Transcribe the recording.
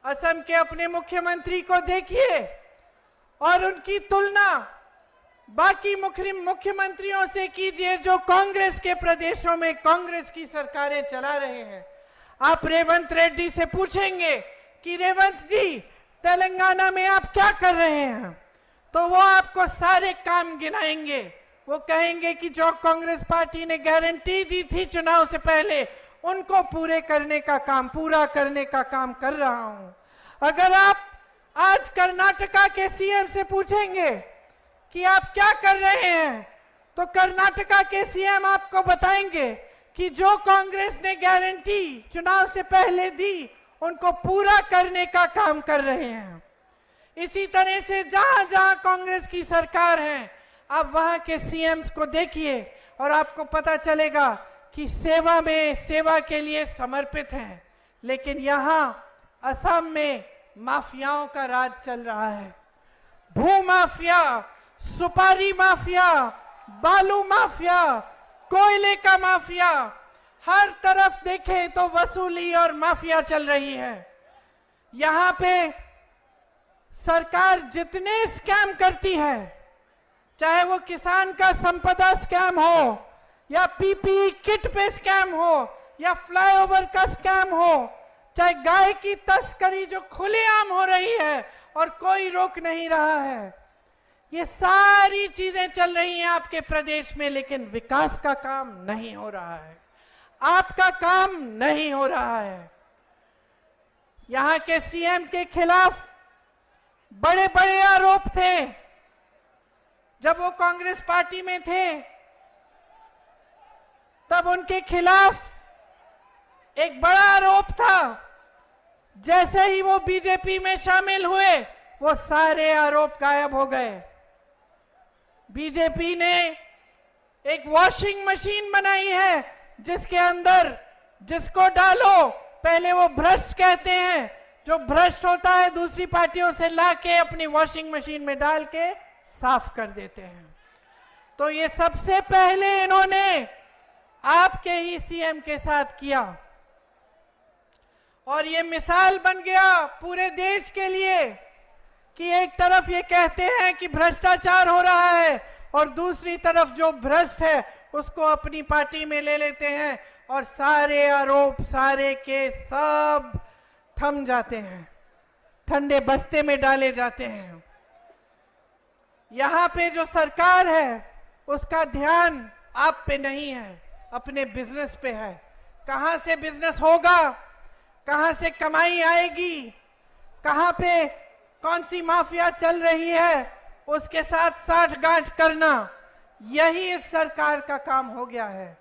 असम के अपने मुख्यमंत्री को देखिए और उनकी तुलना बाकी मुख्यमंत्रियों से कीजिए जो कांग्रेस के प्रदेशों में कांग्रेस की सरकारें चला रहे हैं। आप रेवंत रेड्डी से पूछेंगे कि रेवंत जी तेलंगाना में आप क्या कर रहे हैं, तो वो आपको सारे काम गिनाएंगे। वो कहेंगे कि जो कांग्रेस पार्टी ने गारंटी दी थी चुनाव से पहले उनको पूरा करने का काम कर रहा हूं। अगर आप आज कर्नाटका के सीएम से पूछेंगे कि आप क्या कर रहे हैं, तो कर्नाटका के सीएम आपको बताएंगे कि जो कांग्रेस ने गारंटी चुनाव से पहले दी उनको पूरा करने का काम कर रहे हैं। इसी तरह से जहां जहां कांग्रेस की सरकार है आप वहां के सीएम्स को देखिए और आपको पता चलेगा कि सेवा के लिए समर्पित हैं। लेकिन यहां असम में माफियाओं का राज चल रहा है। भू माफिया, सुपारी माफिया, बालू माफिया, कोयले का माफिया, हर तरफ देखें तो वसूली और माफिया चल रही है। यहां पे सरकार जितने स्कैम करती है, चाहे वो किसान का संपदा स्कैम हो या पीपीई किट पे स्कैम हो या फ्लाईओवर का स्कैम हो, चाहे गाय की तस्करी जो खुलेआम हो रही है और कोई रोक नहीं रहा है, ये सारी चीजें चल रही हैं आपके प्रदेश में, लेकिन विकास का काम नहीं हो रहा है, आपका काम नहीं हो रहा है। यहां के सीएम के खिलाफ बड़े बड़े आरोप थे जब वो कांग्रेस पार्टी में थे, तब उनके खिलाफ एक बड़ा आरोप था। जैसे ही वो बीजेपी में शामिल हुए वो सारे आरोप गायब हो गए। बीजेपी ने एक वॉशिंग मशीन बनाई है जिसके अंदर जिसको डालो पहले वो भ्रष्ट कहते हैं, जो भ्रष्ट होता है दूसरी पार्टियों से लाके अपनी वॉशिंग मशीन में डाल के साफ कर देते हैं। तो ये सबसे पहले इन्होंने आपके ही सीएम के साथ किया और ये मिसाल बन गया पूरे देश के लिए कि एक तरफ ये कहते हैं कि भ्रष्टाचार हो रहा है और दूसरी तरफ जो भ्रष्ट है उसको अपनी पार्टी में ले लेते हैं और सारे आरोप सारे के सब थम जाते हैं, ठंडे बस्ते में डाले जाते हैं। यहां पे जो सरकार है उसका ध्यान आप पे नहीं है, अपने बिजनेस पे है। कहां से बिजनेस होगा, कहां से कमाई आएगी, कहां पे कौन सी माफिया चल रही है उसके साथ साठगांठ करना, यही इस सरकार का काम हो गया है।